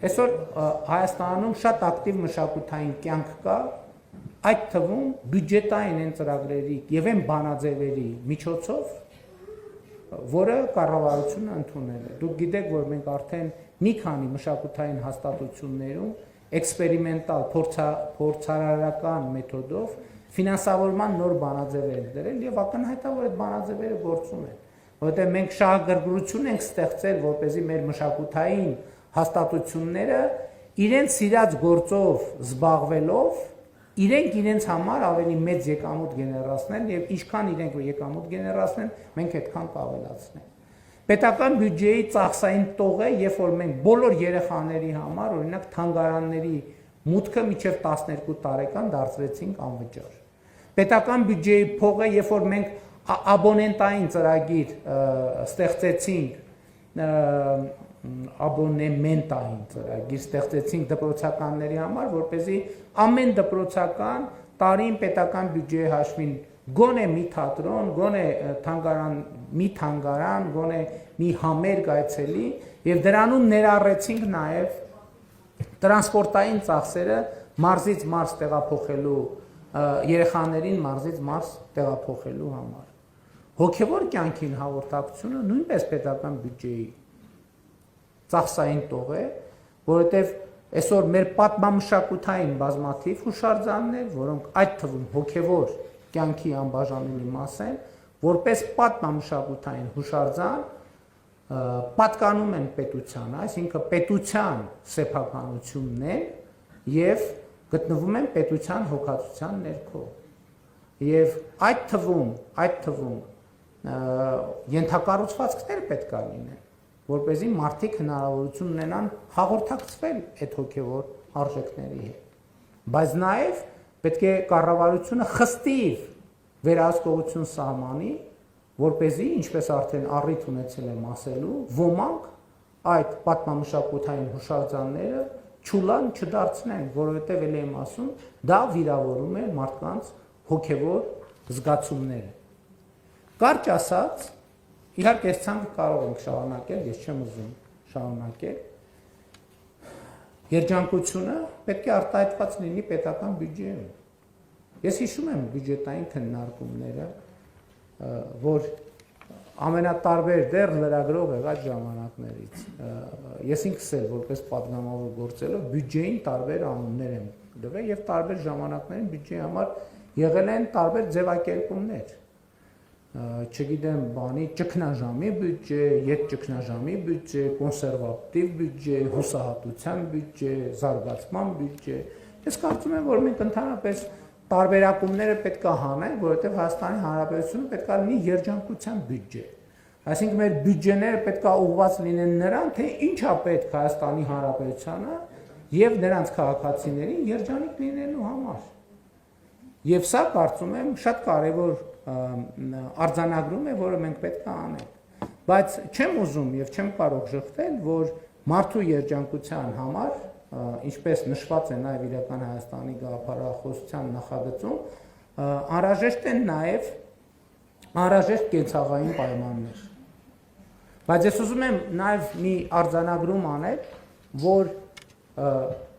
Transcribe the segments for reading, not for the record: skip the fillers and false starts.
Այսօր Հայաստանում շատ ակտիվ մշակութային կյանք կա, այդ թվում բյուջետային են ծրագրերի եւ են բանաձևերի միջոցով, որը կառավարությունը ընդունել է։ Դուք գիտեք, որ մենք արդեն մի քանի մշակութային հաստատություններում էքսպերիմենտալ փորձարարական մեթոդով ֆինանսավորման նոր բանաձևեր դրել եւ ակնհայտ է, որ այդ բանաձևերը գործում են, որովհետեւ մենք շահագրգռություն ենք ստեղծել, որպեսզի մեր մշակութային հաստատությունները իրենց սիրած գործով զբաղվելով իրենց համար ավելի մեծ եկամուտ գեներացնեն եւ ինչքան իրենք եկամուտ գեներացնեն, մենք այդքան կավելացնենք։ Պետական բյուջեի ծախսային տողը, երբ որ մենք բոլոր երեխաների համար, օրինակ թանգարանների մուտքը մինչև 12 տարեկան դարձրեցինք անվճար։ Պետական բյուջեի փողը, երբ որ մենք աբոնենտային ծրագիր ստեղծեցինք, աբոնեմենտային ծրագիր ստեղծեցինք դպրոցականների համար, որպեսզի ամեն դպրոցական տարին պետական բյուջեի հաշվին գոնե մի թատրոն, գոնե մի թանգարան, գոնե մի համերգ այցելի եւ դրանում ներառեցինք նաեւ տրանսպորտային ծախսերը մարզից մարզ տեղափոխելու երեխաներին մարզից մարզ տեղափոխելու համար։ Հոգեվոր կյանքին հաղորդակցությունը նույնպես պետական բյուջեի ծախսային տող է, որովհետև այսօր մեր պատմամշակութային բազմաթիվ հուշարձաններ, որոնք այդ թվում հոգևոր կյանքի անբաժանելի մաս են, որպես պատմամշակութային հուշարձան պատկանում են պետությանը, այսինքն պետության սեփականությունն են եւ գտնվում են պետության հոգացության ներքո։ Եվ այդ թվում ենթակառուցվածքներ պետք է լինեն, որպեսզի մարդիկ հնարավորություն ունենան հաղորդակցվել այդ հոգևոր արժեքների հետ։ Բայց նաև պետք է կառավարությունը խստիվ վերահսկողություն սահմանի, որպեսզի, ինչպես արդեն առիթ ունեցել եմ ասելու, ոմանք այդ պատմամշակութային հուշարձանները չուլան չդարձնեն, որովհետև ելի եմ ասում, դա վիրավորում է մարդկանց հոգևոր զգացումները։ Կարճ ասած, իհարկե այս ցանկը կարող ենք շարունակել, ես չեմ ուզում շարունակել։ Երջանկությունը պետք է արտահայտված լինի պետական բյուջեում։ Ես հիշում եմ բյուջետային քննարկումները, որ ամենատարբեր դեռ լրագրող եղած ժամանակներից ես ինքս էլ որպես պատգամավոր գործելով բյուջեին տարբեր անուններ եմ դրել եւ տարբեր ժամանակներին բյուջեի համար եղել են տարբեր ձևակերպումներ։ Չգիտեմ, բանի ճգնաժամի բյուջե, ետճգնաժամի բյուջե, կոնսերվատիվ բյուջե, հուսահատության բյուջե, զարգացման բյուջե։ Ես կարծում եմ, որ մենք ընդհանրապես տարբերակումները պետք է հանենք, որովհետև Հայաստանի Հանրապետությունը պետք է լինի երջանկության բյուջե։ Այսինքն մեր բյուջեները պետք է ուղղված լինեն նրան, թե ինչա պետք Հայաստանի Հանրապետությանը եւ նրանց քաղաքացիներին երջանիկ լինելու համար։ Եվ սա կարծում եմ շատ կարևոր արձանագրում է, որը մենք պետք է անենք։ Բայց չեմ ուզում եւ չեմ կարող շղթել, որ մարդու երջանկության համար, ինչպես նշված է նաեւ իրական Հայաստանի գաղափարախոսության նախագծում, անհրաժեշտ են նաեւ անհրաժեշտ կենցաղային պայմաններ։ Բայց ես ուզում եմ նաեւ մի արձանագրում անել, որ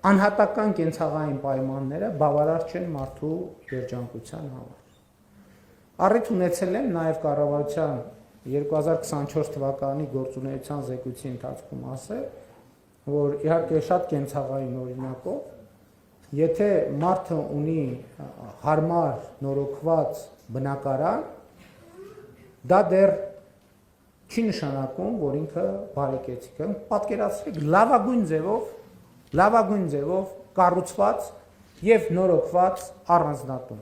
անհատական կենցաղային պայմանները բավարար չեն մարդու երջանկության համար։ Առիթ ունեցել եմ նաև կառավարության 2024 թվականի գործունեության զեկույցի ընթացքում ասել, որ իհարկե շատ կենցաղային օրինակով, եթե մարդը ունի հարմար նորոգված բնակարան, դա դեռ չի նշանակում, որ ինքը բարեկեցիկ է։ Պատկերացրեք լավագույն ձևով կառուցված եւ նորոգված առանձնատուն։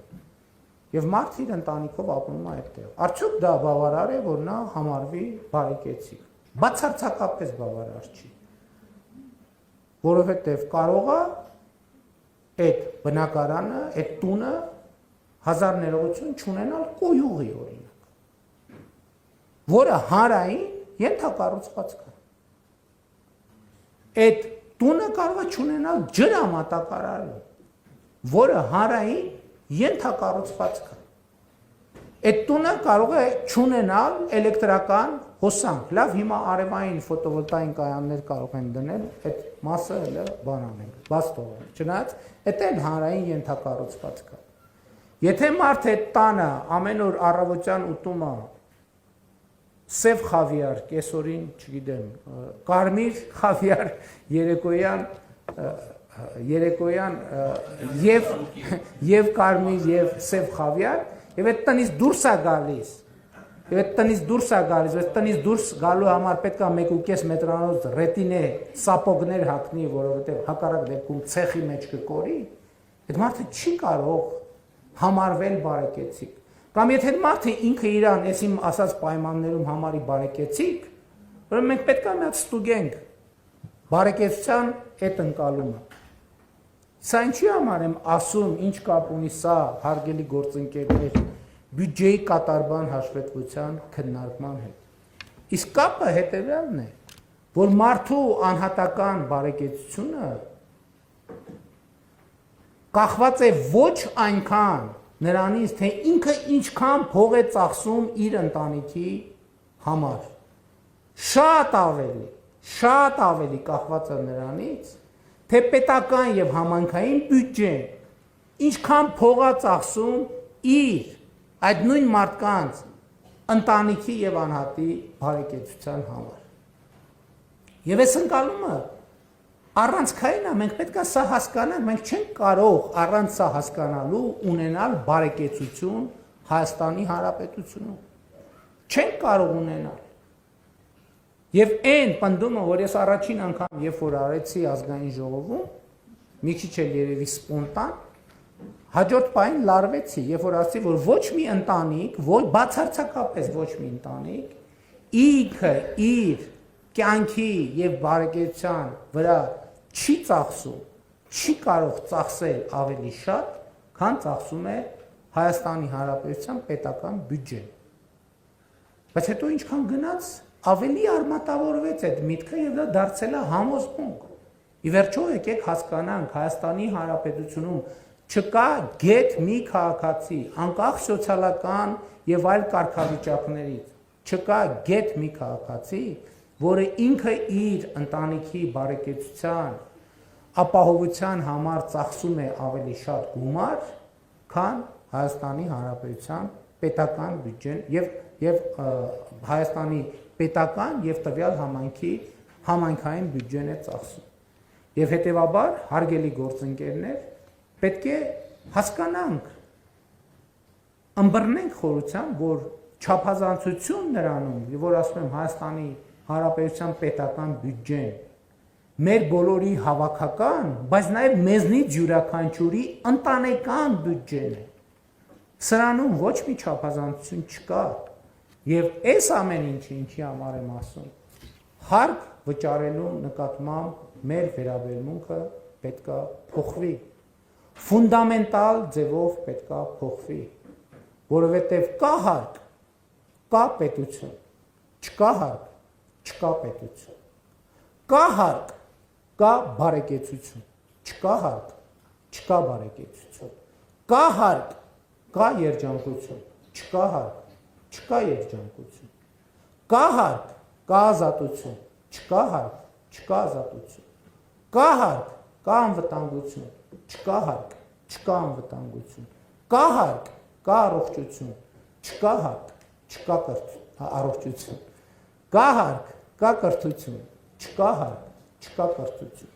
Եվ մարդը իր ընտանիքով ապրում է այդտեղ։ Արդյոք դա բավարար է, որ նա համարվի բարեկեցիկ։ Բացարձակապես բավարար չի։ Որովհետև կարող է այդ բնակարանը, այդ տունը հազար ներողություն չունենալ կոյուղի օրինակ, որը հանրային ենթակառուցվածք է։ Այդ տունը կարող է չունենալ ջրամատակարարը, որը հանրային ենթակառուցվածք է։ Այդ տունը կարող է չունենալ էլեկտրական հոսանք, լավ, հիմա արևային ֆոտովոլտային կայաններ կարող են դնել, այդ մասը հələ բան անենք, բաց թողենք, չնայած այդ էլ հանրային ենթակառուցվածք է։ Եթե մարդ այդ տանը ամեն օր առավոտյան ուտումը սև խավիար, կեսօրին, չգիտեմ, կարմիր խավիար, երեկոյան եւ կարմիր եւ սև խավիար, եւ այդ տնից դուրս է գալիս։ Եվ այդ տնից դուրս է գալիս, այդ տնից դուրս գալու համար պետք է 1.5 մետրանոց ռետինե սապոգներ հագնի, որովհետեւ հակառակ դեպքում ցեխի մեջ կկորի, այդ մարդը չի կարող համարվել բարեկեցիկ։ Կամ եթե այդ մարդը ինքը իրան այս իմ ասած պայմաններում համարի բարեկեցիկ, ուրեմն մենք պետք է մի հատ ստուգենք բարեկեցության այդ ընկալումը։ Սա ինչի համար եմ ասում, ինչ կապ ունի սա հարգելի գործընկերներ բյուջեի կատարման հաշվետվության քննարկման հետ։ Իսկ կապը հետևյալն է, որ մարդու անհատական բարեկեցությունը կախված է ոչ այնքան նրանից, թե ինքը ինչքան փող է ծախսում իր ընտանիքի համար։ Շատ ավելի կախված է նրանից, թե պետական եւ համայնքային բյուջեն ինչքան փող է ծախսում իր այդ նույն մարդկանց ընտանիքի եւ անհատի բարեկեցության համար։ Եվ այս ընկալումը առանցքային է, մենք պետք է սա հասկանանք, մենք չենք կարող առանց սա հասկանալու ունենալ բարեկեցություն Հայաստանի Հանրապետությունում։ Չենք կարող ունենալ։ Եվ այն պնդումը, որ ես առաջին անգամ երբ որ արեցի ազգային ժողովում, մի քիչ էլ երևի սպոնտան, հաջորդ պահին լարվեցի, երբ որ ասացի, որ ոչ մի ընտանիք, բացարձակապես ոչ մի ընտանիք, ինքը իր կյանքի եւ բարեկեցության վրա չի ծախսում, չի կարող ծախսել ավելի շատ, քան ծախսում է Հայաստանի Հանրապետության պետական բյուջեն։ Բայց հետո ինչքան գնաց, ավելի արմատավորվեց այդ միտքը եւ դա դարձել է համոզմունք։ Ի վերջո եկեք հասկանանք Հայաստանի Հանրապետությունում չկա գետ մի քաղաքացի, անկախ սոցիալական եւ այլ կարգավիճակներից, չկա գետ մի քաղաքացի, որը ինքը իր ընտանիքի բարեկեցության ապահովության համար ծախսում է ավելի շատ գումար, քան Հայաստանի Հանրապետության պետական բյուջեն եւ Հայաստանի պետական եւ տվյալ համայնքի համայնքային բյուջեն է ծախսում։ Եվ հետեւաբար, հարգելի գործընկերներ, պետք է հասկանանք, ըմբռնենք խորությամբ, որ չափազանցություն նրանում, որ ասում եմ Հայաստանի Հանրապետության պետական բյուջեն, մեր բոլորի հավաքական, բայց նաև մեզնից յուրաքանչյուրի ընտանեկան բյուջեն է։ Սրանում ոչ մի չափազանցություն չկա, եւ այս ամեն ինչի համար եմ ասում, հարկ վճարելու նկատմամբ մեր վերաբերմունքը պետքա փոխվի, ֆունդամենտալ ձևով պետքա փոխվի, որովհետեւ կա հարկ, կա պետություն, չկա հարկ, չկա պետություն, կա հարկ, կա բարեկեցություն, չկա հարկ, չկա բարեկեցություն, կա հարկ, կա երջանկություն, չկա հարկ, չկա երջանկություն, կա հարկ, կա ազատություն, չկա հարկ, չկա ազատություն, կա հարկ, կա անվտանգություն, չկա հարկ, չկա անվտանգություն, կա հարկ, կա առողջություն, չկա հարկ, չկա առողջություն, կա հարկ, կա կրթություն, չկա հարկ, չկա կրթություն։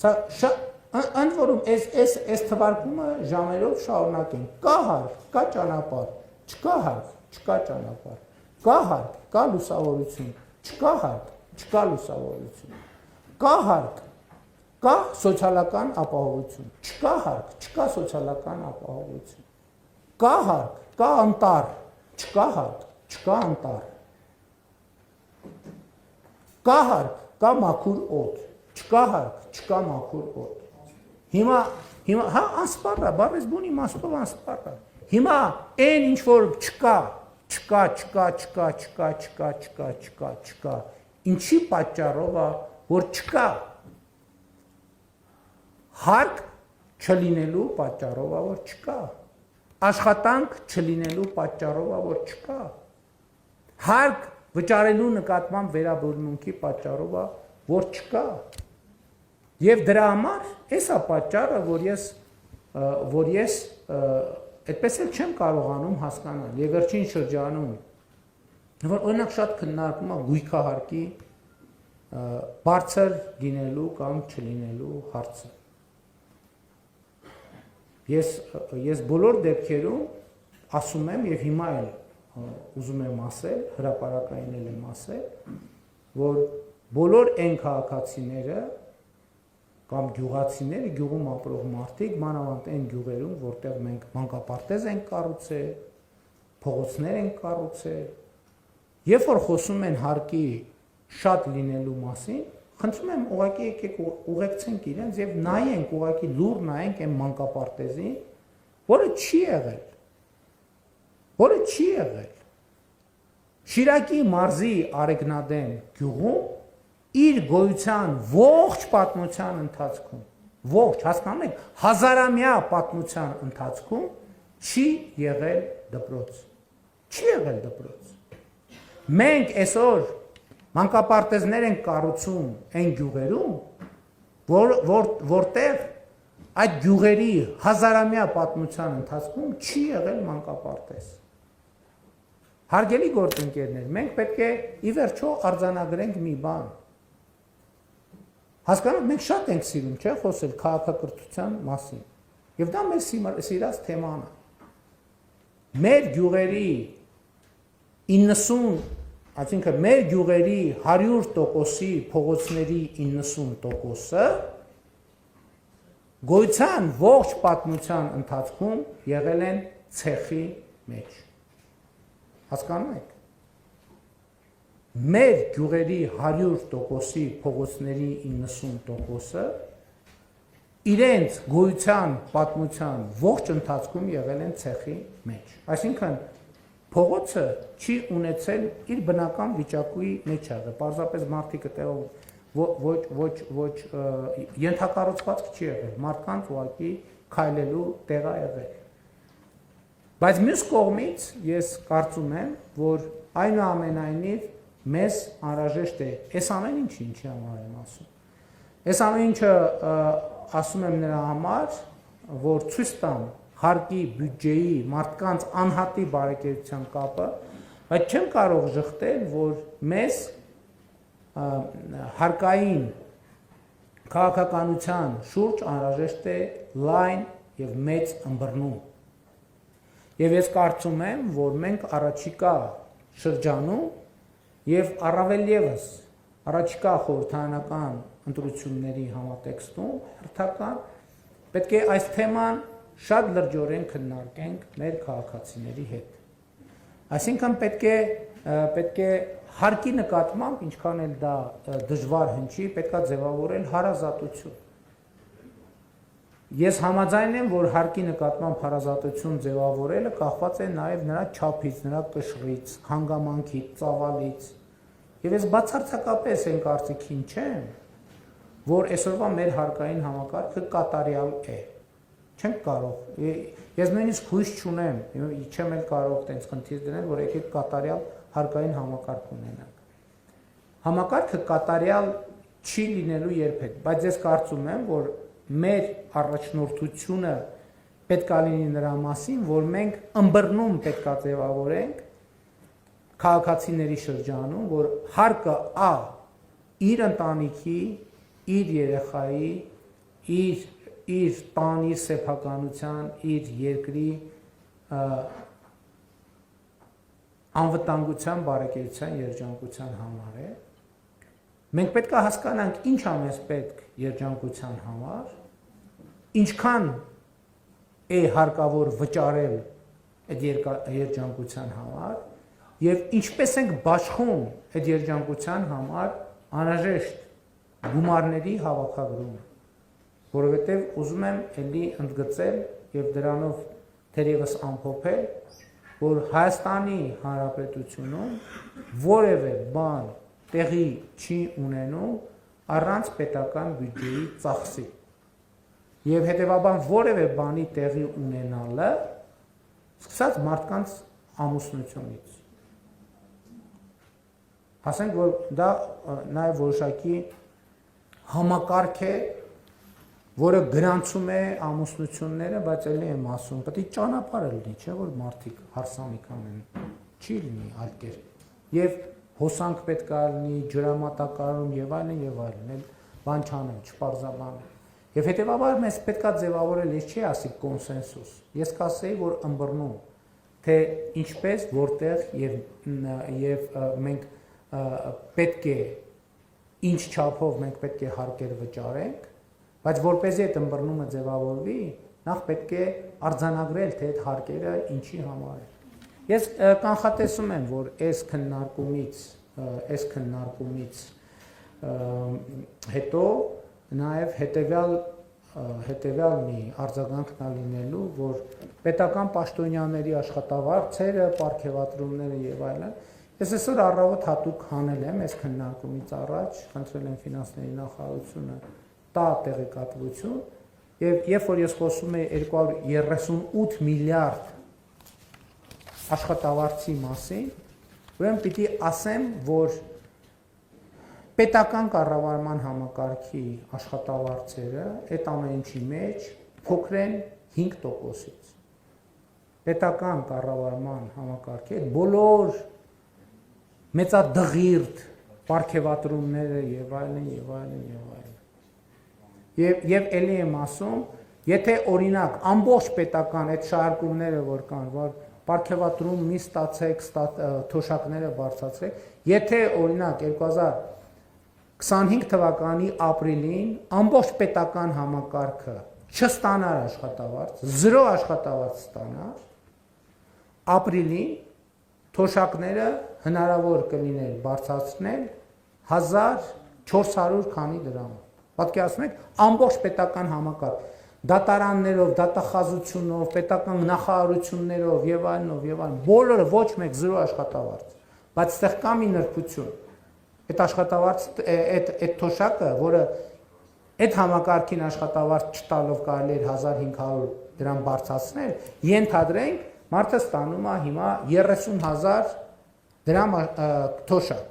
Սա ընդ որում այս թվարկումը ժամերով շարունակենք, կա հարկ, կա ճանապարհ, չկա հարկ, չկա ճանապարհ, կա հարկ, կա լուսավորություն, չկա հարկ, չկա լուսավորություն, կա հարկ, կա սոցիալական ապահովություն, չկա հարկ, չկա սոցիալական ապահովություն, կա հարկ, կա անտառ, չկա հարկ, չկա անտառ, կա հարկ, կա մաքուր օդ, չկա հարկ, չկա մաքուր օդ։ Հիմա հա անսպառ է, բառից բուն իմաստով անսպառ է։ Հիմա այն ինչ որ չկա, ինչի պատճառով է, որ չկա, հարկ չլինելու պատճառով է, որ չկա, աշխատանք չլինելու պատճառով է, որ չկա, Հարկ վճարելու նկատմամբ վերաբերմունքի պատճառով է, որ չկա։ Եվ դրա համար էսա պատճառը, որ ես այդպես էլ չեմ կարողանում հասկանալ երկրչին շրջանում, որ օրինակ շատ քննարկում է գույքահարկի բարձր լինելու կամ չլինելու հարցը։ Ես բոլոր դեպքերում ասում եմ եւ հիմա էլ ուզում եմ ասել, հրապարակային եմ ասել, որ բոլոր այն քաղաքացիները կամ գյուղացիները, գյուղում ապրող մարդիկ, մանավանդ այն գյուղերում, որտեղ մենք մանկապարտեզ ենք կառուցել, փողոցներ ենք կառուցել, երբ որ խոսում են հարկի շատ լինելու մասին, խնդրում եմ ուղղակի եկեք ուղեկցենք իրենց եւ նայենք ուղղակի լուր նայենք այն մանկապարտեզին, որը չի եղել։ Շիրակի մարզի Արեգնադեն գյուղում իր գոյության ողջ պատմության ընթացքում, հասկանում եք, հազարամյա պատմության ընթացքում չի եղել դպրոց։ Մենք այսօր մանկապարտեզներ ենք կառուցում այն գյուղերում, որտեղ այդ գյուղերի հազարամյա պատմության ընթացքում չի եղել մանկապարտեզ։ Հարգելի գործընկերներ, մենք պետք է ի վերջո արձանագրենք մի բան։ Հասկանում, մենք շատ ենք սիրում, չէ՞, խոսել քաղաքակրթության մասին։ Եվ դա մեր սիրած թեման է։ Մեր գյուղերի 90, այսինքն մեր գյուղերի 100%-ի փողոցների 90%-ը գոյության ողջ պատմության ընթացքում եղել են ցեխի մեջ։ Հասկանում եք։ Մեր գյուղերի 100%-ի փողոցների 90%-ը իրենց գոյության պատմության ողջ ընթացքում եղել են ցեխի մեջ։ Այսինքն փողոցը չի ունեցել իր բնական վիճակի մեջ եղել, պարզապես մարդիկ այդտեղ ոչ ենթակառուցվածք չի եղել, մարդկանց ուղղակի քայլելու տեղ է եղել։ Բայց մյուս կողմից ես կարծում եմ, որ այնուամենայնիվ մեզ անհրաժեշտ է այս ամեն ինչի համար եմ ասում։ Այս ամեն ինչը ասում եմ նրա համար, որ ցույց տամ հարկի, բյուջեի, մարդկանց անհատի բարեկեցության կապը, բայց չեմ կարող ժխտել, որ մեզ հարկային քաղաքականության շուրջ անհրաժեշտ է լայն եւ մեծ ըմբռնում։ Եվ ես կարծում եմ, որ մենք առաջիկա շրջանում եւ առավել եւս առաջիկա խորհրդարանական ընտրությունների համատեքստում հերթական պետք է այս թեման շատ լրջորեն քննարկենք մեր քաղաքացիների հետ։ Այսինքն պետք է հարկի նկատմամբ, ինչքան էլ դա դժվար հնչի, պետք է ձևավորել հարազատություն։ Ես համաձայն եմ, որ հարկի նկատմամբ հարազատություն ձևավորելը կախված է նաև նրա չափից, նրա կշռից, հանգամանքից, ծավալից։ Եվ ես բացարձակապես այն կարծիքին չեմ, որ այսօրվա մեր հարկային համակարգը կատարյալ է։ Չենք կարող։ Ես նույնիսկ հույս չունեմ, չեմ էլ կարող տենց խնդիր դնել, որ եկեք կատարյալ հարկային համակարգ ունենանք։ Համակարգը կատարյալ չի լինելու երբեք, բայց ես կարծում եմ, որ մեր առաջնորդությունը պետք է լինի նրա մասին, որ մենք ըմբռնում պետք է ձևավորենք քաղաքացիների շրջանում, որ հարկը իր ընտանիքի, իր երեխայի, իր տան, իր սեփականության, իր երկրի անվտանգության, բարեկեցության, երջանկության համար է։ Մենք պետք է հասկանանք ինչ է մեզ պետք երջանկության համար, ինչքան է հարկավոր վճարել այդ երջանկության համար եւ ինչպես ենք բաշխում այդ երջանկության համար անհրաժեշտ գումարների հավաքագրումը, որովհետեւ ուզում եմ ելի ընդգծել եւ դրանով թերևս ամփոփել, որ Հայաստանի Հանրապետությունում որևէ բան տեղի չի ունենում առանց պետական բյուջեի ծախսի։ Եվ հետևաբար որևէ բանի տեղի ունենալը սկսած մարդկանց ամուսնությունից, Ասենք որ դա նաև որոշակի համակարգ է, որը գրանցում է ամուսնությունները, բայց ելի եմ ասում, պետք է ճանապարհ լինի, չէ՞ որ մարդիկ հարսանիք անեն, չի լինի այլ կերպ։ Եվ հոսանք պետք է լինի, ջրամատակարարում եւ այլն եւ այլն, այլ բան չանեմ, չպարզաբանեմ։ Եվ հետեւաբար մեզ պետք է ձևավորել, ես չի ասի կոնսենսուս։ Ես կասեի, որ ըմբռնում, թե ինչպես, որտեղ եւ մենք պետք է ինչ չափով մենք պետք է հարկեր վճարենք, բայց որպեսզի այդ ըմբռնումը ձևավորվի, նախ պետք է արձանագրել, թե այդ հարկերը ինչի համար են։ Ես կանխատեսում եմ, որ այս քննարկումից հետո նաև հետևյալ մի արձագանքն լինելու, որ պետական պաշտոնյաների աշխատավարձերը, պարգևատրումները եւ այլն, ես այսօր առավոտ հատուկ հանել եմ այս քննարկումից առաջ, խնդրել եմ ֆինանսների նախարարությունը տա տեղեկատվություն եւ երբ որ ես խոսում եմ 238 միլիարդ աշխատավարձի մասին, ուրեմն պիտի ասեմ, որ պետական կառավարման համակարգի աշխատավարձերը այդ ամեն ինչի մեջ փոքր են 5%-ից։ Պետական կառավարման համակարգի բոլոր մեծադղիրդ պարգևատրումները եւ այլն եւ այլն եւ այլն։ Եվ ելի եմ ասում, եթե օրինակ ամբողջ պետական այդ շահարկումները որ կան, որ պարգևատրում մի ստացեք, թոշակները բարձրացրեք, եթե օրինակ 2025 թվականի ապրիլին ամբողջ պետական համակարգը չստանար աշխատավարձ, 0 աշխատավարձ ստանար, ապրիլին թոշակները հնարավոր կլիներ բարձրացնել 1400 քանի դրամ։ Պատկերացնում եք, ամբողջ պետական համակարգ, դատարաններով, դատախազությունով, պետական նախարարություններով եւ այլն, բոլորը ոչ մեկ 0 աշխատավարձ, բայց այդտեղ կա մի նրբություն։ Այդ աշխատավարձ, այդ թոշակը, որը այդ համակարգին աշխատավարձ չտալով կարելի էր 1500 դրամ բարձրացնել, ենթադրենք մարդը ստանում է հիմա 30000 դրամ թոշակ։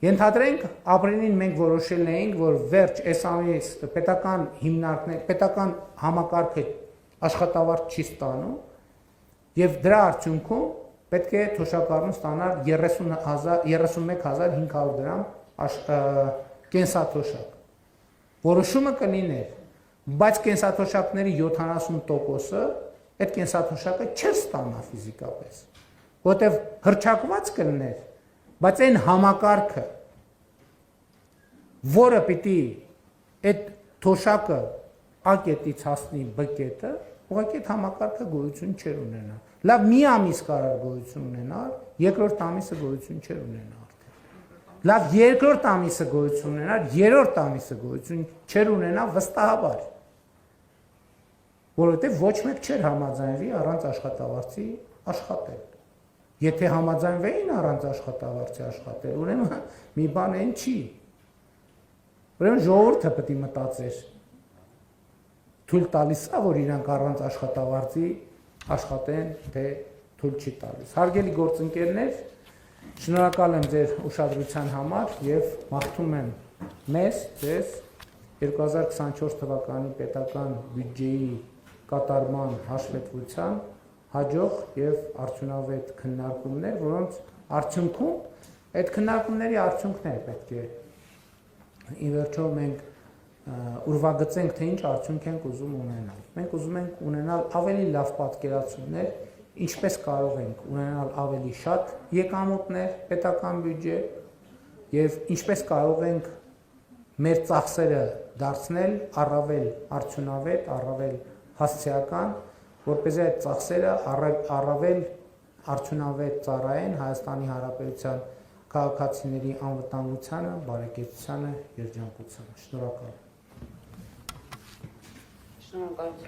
Ենթադրենք ապրիլին մենք որոշել էինք, որ վերջ այս ամիս պետական հիմնարկներ, պետական համակարգը աշխատավարձ չի ստանում եւ դրա արդյունքում պետք է թոշակառուն ստանալ 31500 դրամ կենսաթոշակ։ Որոշումը կլիներ, բայց կենսաթոշակների 70%-ը այդ կենսաթոշակը չէր ստանա ֆիզիկապես, որտեվ հրճակված կլիներ, բայց այն համակարգը, որը պիտի այդ թոշակը A կետից հասնի B կետը, ուղղակի այդ համակարգը գոյություն չէր ունենա։ Լավ, մի ամիս կարող գոյություն ունենալ, երկրորդ ամիսը գոյություն չէր ունենա արդեն։ Լավ, երկրորդ ամիսը գոյություն ունենալ, երրորդ ամիսը գոյություն չէր ունենա վստահաբար։ Որովհետև ոչ մեկ չէր համաձայնվի առանց աշխատավարձի աշխատել։ Եթե համաձայնվեին առանց աշխատավարձի աշխատել, ուրեմն մի բան այն չի։ Ուրեմն ժողովուրդը պետք է մտածեր։ Թույլ տալիս է, որ իրանք առանց աշխատավարձի աշխատեն, թե թույլ չի տալիս։ Հարգելի գործընկերներ, շնորհակալ եմ ձեր ուշադրության համար եւ մաղթում եմ մեզ, ձեզ 2024 թվականի պետական բյուջեի կատարման հաշվետվության հաջող եւ արդյունավետ քննարկումներ, որոնց արդյունքում այդ քննարկումների արդյունքներ պետք է ի վերջո մենք ուրվագծենք, թե ինչ արդյունք ենք ուզում ունենալ։ Մենք ուզում ենք ունենալ ավելի լավ պատկերացումներ, ինչպես կարող ենք ունենալ ավելի շատ եկամուտներ պետական բյուջե եւ ինչպես կարող ենք մեր ծախսերը դարձնել առավել արդյունավետ, առավել հասցեական, որպեսզի այդ ծախսերը առավել արդյունավետ ծառայեն Հայաստանի Հանրապետության քաղաքացիների անվտանգությանը, բարեկեցությանը, երջանկությանը։ Շնորհակալ եմ։ Շնորհակալություն։